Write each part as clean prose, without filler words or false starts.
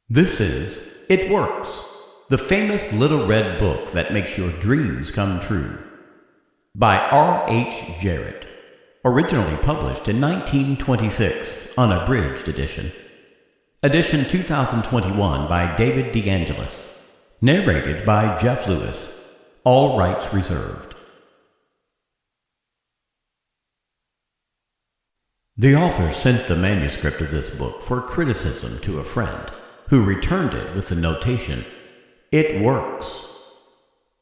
This is It Works, the famous little red book that makes your dreams come true, by R.H. Jarrett, originally published in 1926, unabridged edition. Edition 2021 by David DeAngelis, narrated by Jeff Lewis, all rights reserved. The author sent the manuscript of this book for criticism to a friend, who returned it with the notation, "It works."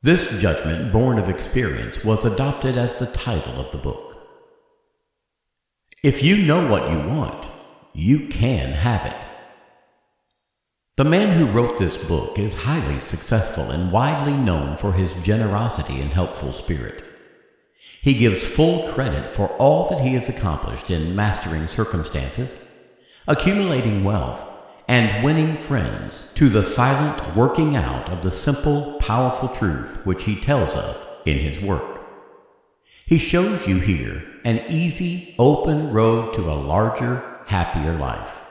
This judgment, born of experience, was adopted as the title of the book. If you know what you want, you can have it. The man who wrote this book is highly successful and widely known for his generosity and helpful spirit. He gives full credit for all that he has accomplished in mastering circumstances, accumulating wealth, and winning friends to the silent working out of the simple, powerful truth which he tells of in his work. He shows you here an easy, open road to a larger, happier life.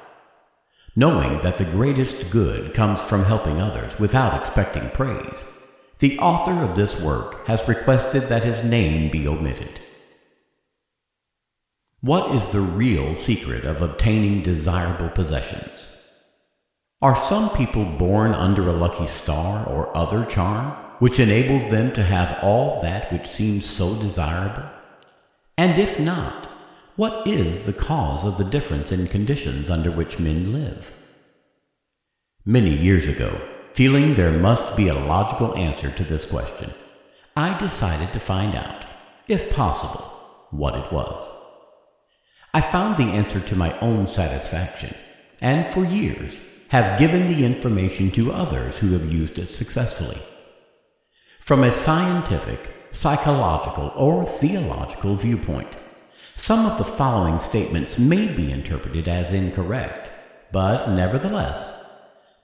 Knowing that the greatest good comes from helping others without expecting praise, the author of this work has requested that his name be omitted. What is the real secret of obtaining desirable possessions? Are some people born under a lucky star or other charm, which enables them to have all that which seems so desirable? And if not, what is the cause of the difference in conditions under which men live? Many years ago, feeling there must be a logical answer to this question, I decided to find out, if possible, what it was. I found the answer to my own satisfaction, and for years have given the information to others who have used it successfully. From a scientific, psychological, or theological viewpoint, some of the following statements may be interpreted as incorrect, but nevertheless,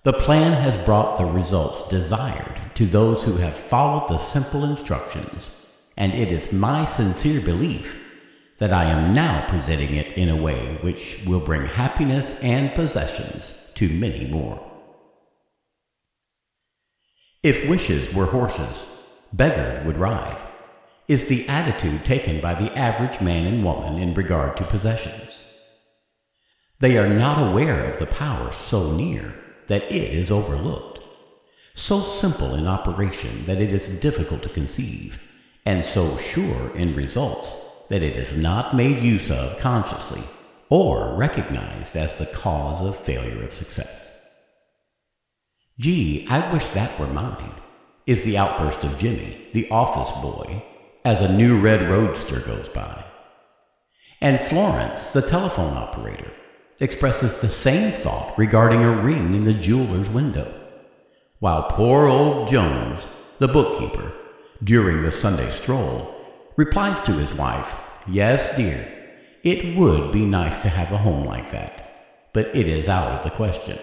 the plan has brought the results desired to those who have followed the simple instructions, and it is my sincere belief that I am now presenting it in a way which will bring happiness and possessions to many more. If wishes were horses, beggars would ride, is the attitude taken by the average man and woman in regard to possessions. They are not aware of the power so near that it is overlooked, so simple in operation that it is difficult to conceive, and so sure in results that it is not made use of consciously or recognized as the cause of failure of success. "Gee, I wish that were mine," is the outburst of Jimmy, the office boy, as a new red roadster goes by. And Florence, the telephone operator, expresses the same thought regarding a ring in the jeweler's window, while poor old Jones, the bookkeeper, during the Sunday stroll, replies to his wife, "Yes, dear, it would be nice to have a home like that, but it is out of the question.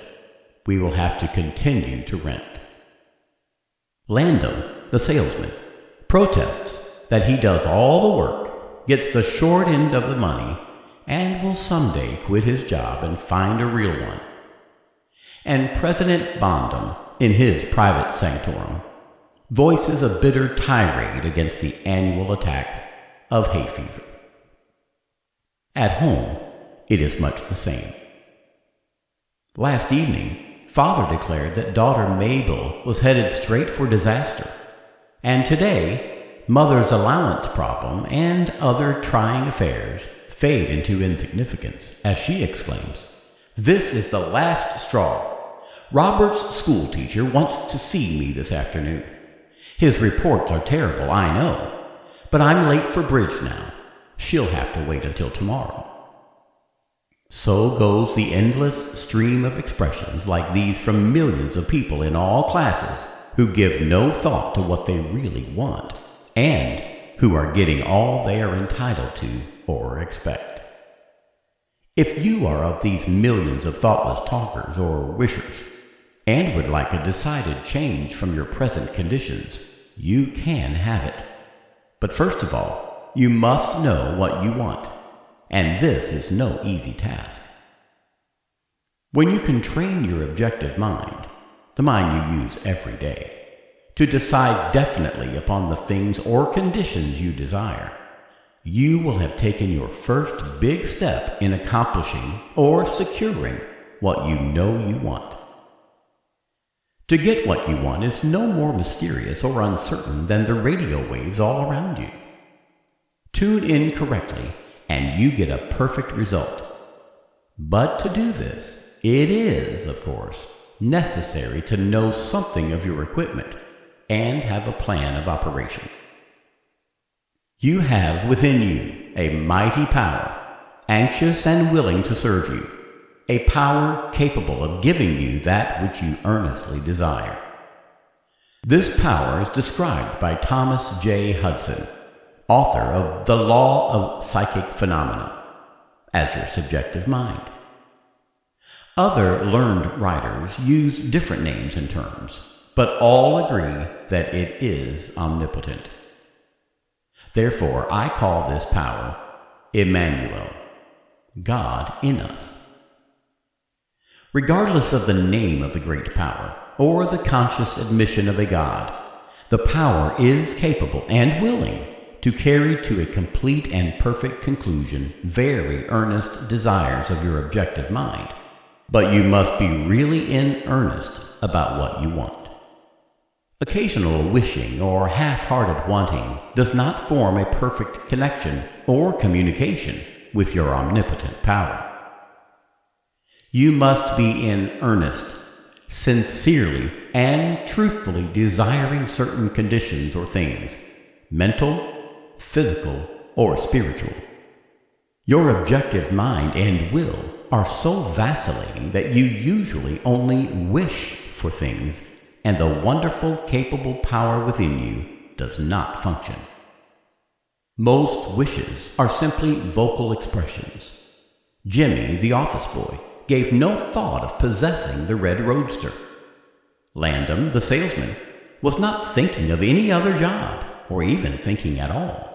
We will have to continue to rent." Lando, the salesman, protests that he does all the work, gets the short end of the money, and will someday quit his job and find a real one. And President Bondum, in his private sanctorum, voices a bitter tirade against the annual attack of hay fever. At home, it is much the same. Last evening, father declared that daughter Mabel was headed straight for disaster, and today, mother's allowance problem and other trying affairs fade into insignificance as she exclaims, "This is the last straw. Robert's school teacher wants to see me this afternoon. His reports are terrible, I know, but I'm late for bridge now. She'll have to wait until tomorrow." So goes the endless stream of expressions like these from millions of people in all classes who give no thought to what they really want and who are getting all they are entitled to or expect. If you are of these millions of thoughtless talkers or wishers and would like a decided change from your present conditions, you can have it. But first of all, you must know what you want, and this is no easy task. When you can train your objective mind, the mind you use every day, to decide definitely upon the things or conditions you desire, you will have taken your first big step in accomplishing or securing what you know you want. To get what you want is no more mysterious or uncertain than the radio waves all around you. Tune in correctly and you get a perfect result. But to do this, it is, of course, necessary to know something of your equipment and have a plan of operation. You have within you a mighty power, anxious and willing to serve you, a power capable of giving you that which you earnestly desire. This power is described by Thomas J. Hudson, author of The Law of Psychic Phenomena, as your subjective mind. Other learned writers use different names and terms, but all agree that it is omnipotent. Therefore, I call this power Emmanuel, God in us. Regardless of the name of the great power or the conscious admission of a God, the power is capable and willing to carry to a complete and perfect conclusion very earnest desires of your objective mind. But you must be really in earnest about what you want. Occasional wishing or half-hearted wanting does not form a perfect connection or communication with your omnipotent power. You must be in earnest, sincerely and truthfully desiring certain conditions or things, mental, physical, or spiritual. Your objective mind and will are so vacillating that you usually only wish for things, and the wonderful, capable power within you does not function. Most wishes are simply vocal expressions. Jimmy, the office boy, gave no thought of possessing the red roadster. Landon, the salesman, was not thinking of any other job, or even thinking at all.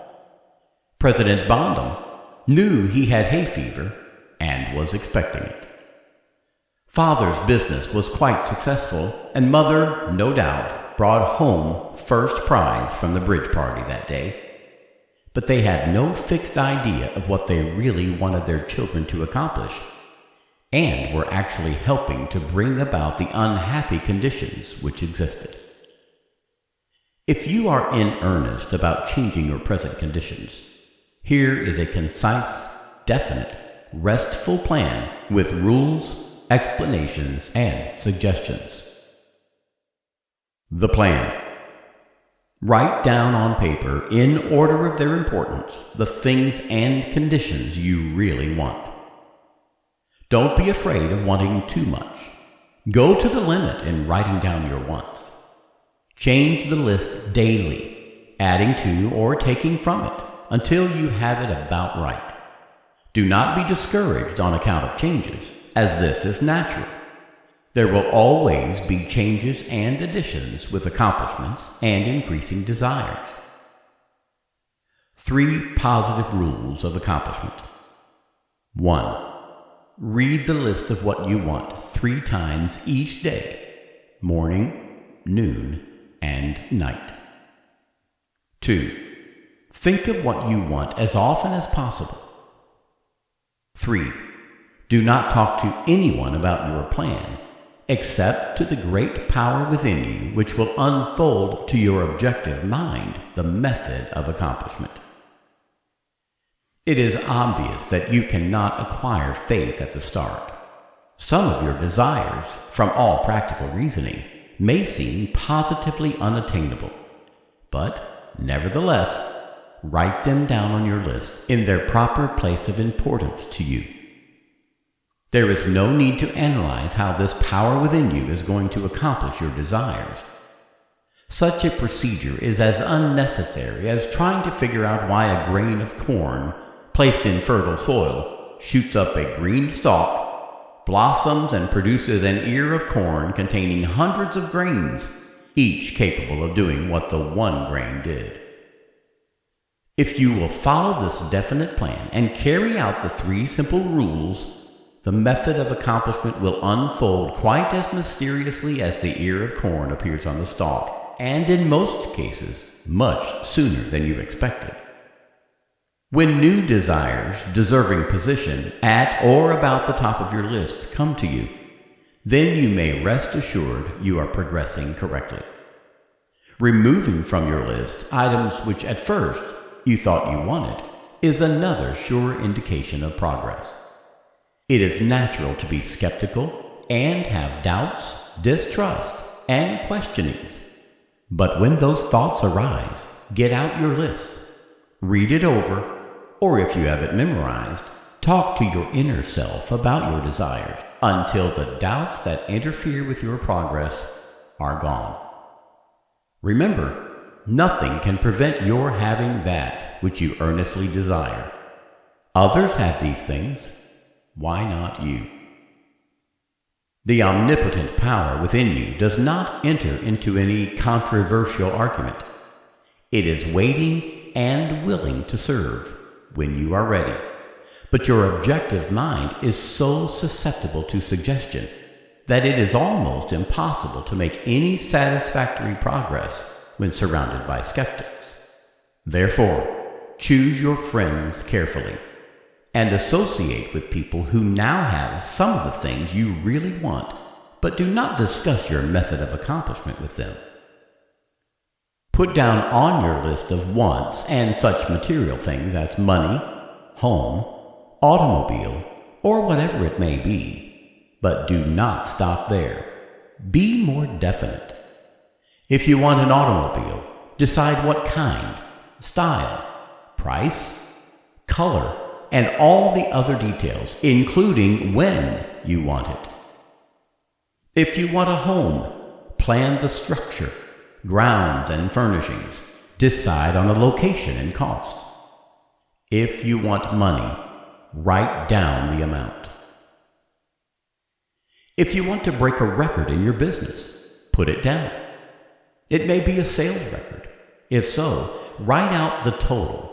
President Bondum knew he had hay fever and was expecting it. Father's business was quite successful, and Mother, no doubt, brought home first prize from the bridge party that day. But they had no fixed idea of what they really wanted their children to accomplish, and were actually helping to bring about the unhappy conditions which existed. If you are in earnest about changing your present conditions, here is a concise, definite, restful plan with rules, explanations, and suggestions. The plan. Write down on paper, in order of their importance, the things and conditions you really want. Don't be afraid of wanting too much. Go to the limit in writing down your wants. Change the list daily, adding to or taking from it until you have it about right. Do not be discouraged on account of changes, as this is natural. There will always be changes and additions with accomplishments and increasing desires. 3 positive rules of accomplishment. 1. Read the list of what you want 3 times each day, morning, noon, and night. 2. Think of what you want as often as possible. 3. Do not talk to anyone about your plan, except to the great power within you which will unfold to your objective mind the method of accomplishment. It is obvious that you cannot acquire faith at the start. Some of your desires, from all practical reasoning, may seem positively unattainable, but nevertheless, write them down on your list in their proper place of importance to you. There is no need to analyze how this power within you is going to accomplish your desires. Such a procedure is as unnecessary as trying to figure out why a grain of corn placed in fertile soil shoots up a green stalk, blossoms, and produces an ear of corn containing hundreds of grains, each capable of doing what the one grain did. If you will follow this definite plan and carry out the 3 simple rules, the method of accomplishment will unfold quite as mysteriously as the ear of corn appears on the stalk, and in most cases, much sooner than you expected. When new desires deserving position at or about the top of your list come to you, then you may rest assured you are progressing correctly. Removing from your list items which at first you thought you wanted is another sure indication of progress. It is natural to be skeptical and have doubts, distrust, and questionings. But when those thoughts arise, get out your list, read it over, or if you have it memorized, talk to your inner self about your desires until the doubts that interfere with your progress are gone. Remember, nothing can prevent your having that which you earnestly desire. Others have these things. Why not you? The omnipotent power within you does not enter into any controversial argument. It is waiting and willing to serve when you are ready. But your objective mind is so susceptible to suggestion that it is almost impossible to make any satisfactory progress when surrounded by skeptics. Therefore, choose your friends carefully and associate with people who now have some of the things you really want, but do not discuss your method of accomplishment with them. Put down on your list of wants and such material things as money, home, automobile, or whatever it may be, but do not stop there. Be more definite. If you want an automobile, decide what kind, style, price, color, and all the other details, including when you want it. If you want a home, plan the structure, grounds and furnishings. Decide on a location and cost. If you want money, write down the amount. If you want to break a record in your business, put it down. It may be a sales record. If so, write out the total,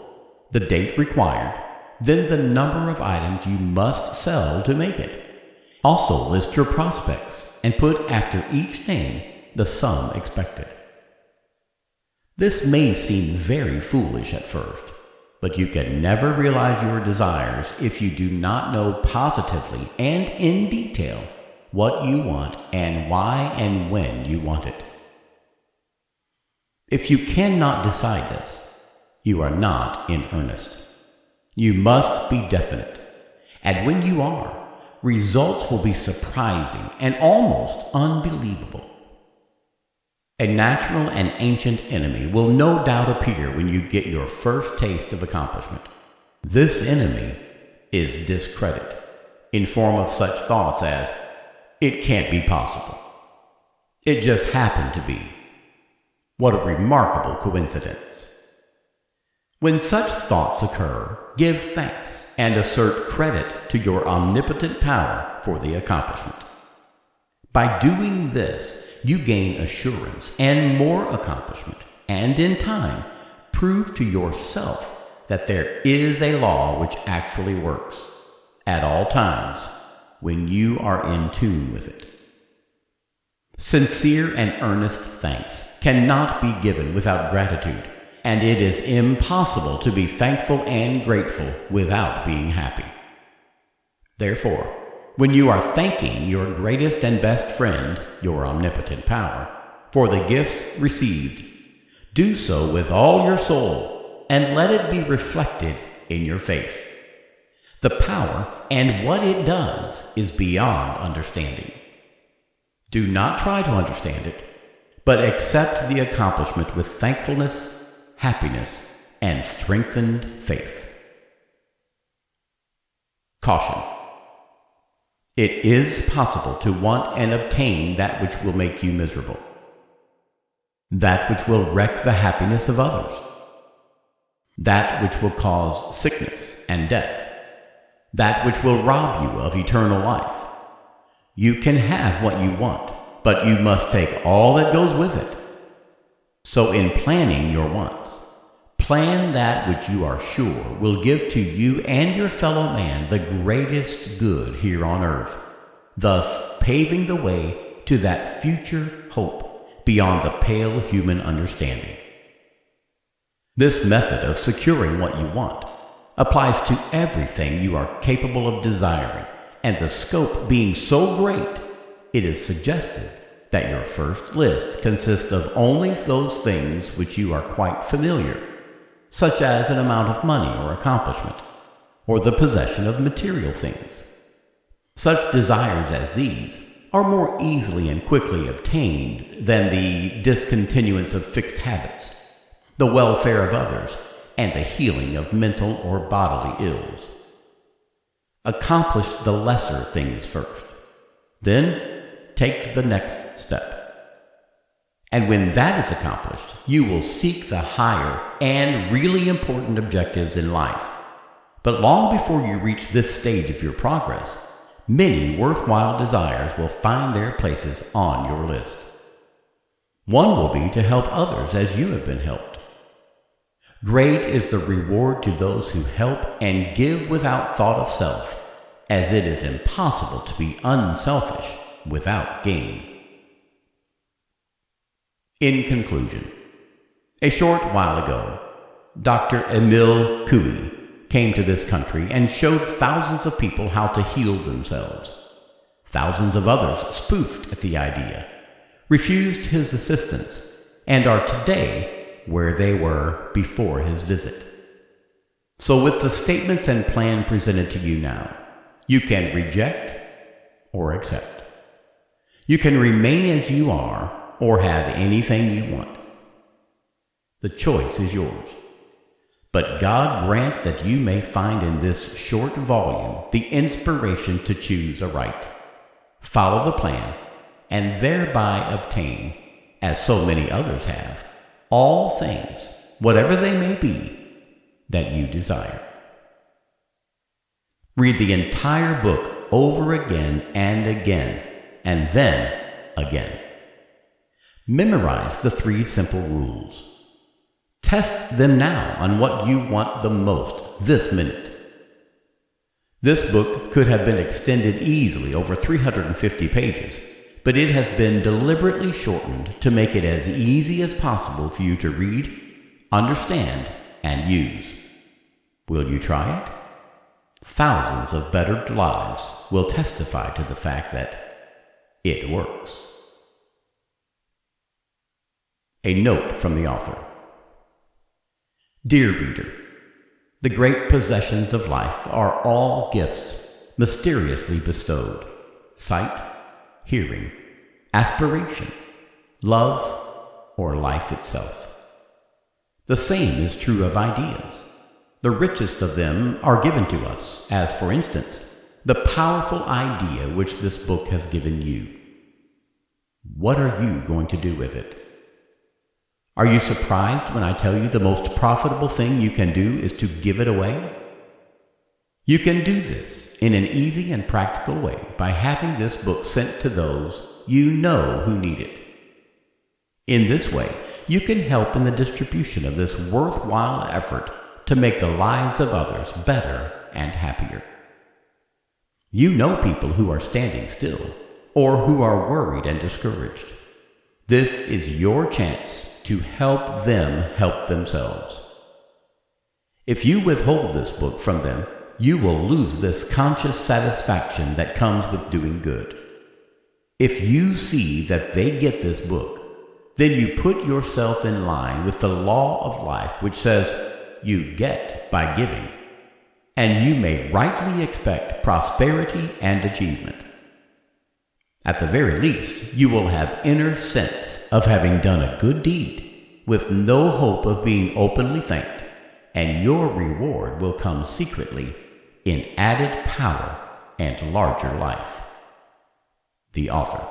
the date required, then the number of items you must sell to make it. Also list your prospects and put after each name the sum expected. This may seem very foolish at first, but you can never realize your desires if you do not know positively and in detail what you want and why and when you want it. If you cannot decide this, you are not in earnest. You must be definite, and when you are, results will be surprising and almost unbelievable. A natural and ancient enemy will no doubt appear when you get your first taste of accomplishment. This enemy is discredit, in form of such thoughts as, "It can't be possible. It just happened to be. What a remarkable coincidence." When such thoughts occur, give thanks and assert credit to your omnipotent power for the accomplishment. By doing this, you gain assurance and more accomplishment, and in time, prove to yourself that there is a law which actually works, at all times, when you are in tune with it. Sincere and earnest thanks cannot be given without gratitude, and it is impossible to be thankful and grateful without being happy. Therefore, when you are thanking your greatest and best friend, your omnipotent power, for the gifts received, do so with all your soul and let it be reflected in your face. The power and what it does is beyond understanding. Do not try to understand it, but accept the accomplishment with thankfulness, happiness, and strengthened faith. Caution. It is possible to want and obtain that which will make you miserable, that which will wreck the happiness of others, that which will cause sickness and death, that which will rob you of eternal life. You can have what you want, but you must take all that goes with it. So in planning your wants, Plan that which you are sure will give to you and your fellow man the greatest good here on earth, thus paving the way to that future hope beyond the pale human understanding. This method of securing what you want applies to everything you are capable of desiring, and the scope being so great, it is suggested that your first list consists of only those things which you are quite familiar, such as an amount of money or accomplishment, or the possession of material things. Such desires as these are more easily and quickly obtained than the discontinuance of fixed habits, the welfare of others, and the healing of mental or bodily ills. Accomplish the lesser things first, then take the next step. And when that is accomplished, you will seek the higher and really important objectives in life. But long before you reach this stage of your progress, many worthwhile desires will find their places on your list. One will be to help others as you have been helped. Great is the reward to those who help and give without thought of self, as it is impossible to be unselfish without gain. In conclusion, a short while ago, Dr. Emile Coué came to this country and showed thousands of people how to heal themselves. Thousands of others spoofed at the idea, refused his assistance, and are today where they were before his visit. So with the statements and plan presented to you now, you can reject or accept. You can remain as you are or have anything you want. The choice is yours. But God grant that you may find in this short volume the inspiration to choose aright, follow the plan, and thereby obtain, as so many others have, all things, whatever they may be, that you desire. Read the entire book over again and again, and then again. Memorize the 3 simple rules. Test them now on what you want the most this minute. This book could have been extended easily over 350 pages, but it has been deliberately shortened to make it as easy as possible for you to read, understand, and use. Will you try it? Thousands of bettered lives will testify to the fact that it works. A note from the author. Dear reader, the great possessions of life are all gifts mysteriously bestowed: sight, hearing, aspiration, love, or life itself. The same is true of ideas. The richest of them are given to us, as for instance, the powerful idea which this book has given you. What are you going to do with it? Are you surprised when I tell you the most profitable thing you can do is to give it away? You can do this in an easy and practical way by having this book sent to those you know who need it. In this way, you can help in the distribution of this worthwhile effort to make the lives of others better and happier. You know people who are standing still or who are worried and discouraged. This is your chance to help them help themselves. If you withhold this book from them, you will lose this conscious satisfaction that comes with doing good. If you see that they get this book, then you put yourself in line with the law of life, which says you get by giving, and you may rightly expect prosperity and achievement. At the very least, you will have inner sense of having done a good deed, with no hope of being openly thanked, and your reward will come secretly in added power and larger life. The author.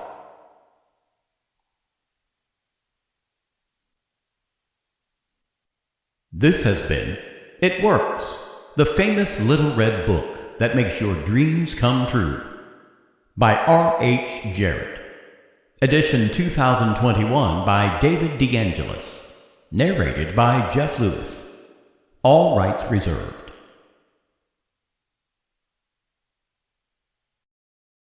This has been It Works, the famous Little Red Book that makes your dreams come true, by R.H. Jarrett. Edition 2021 by David DeAngelis. Narrated by Jeff Lewis. All rights reserved.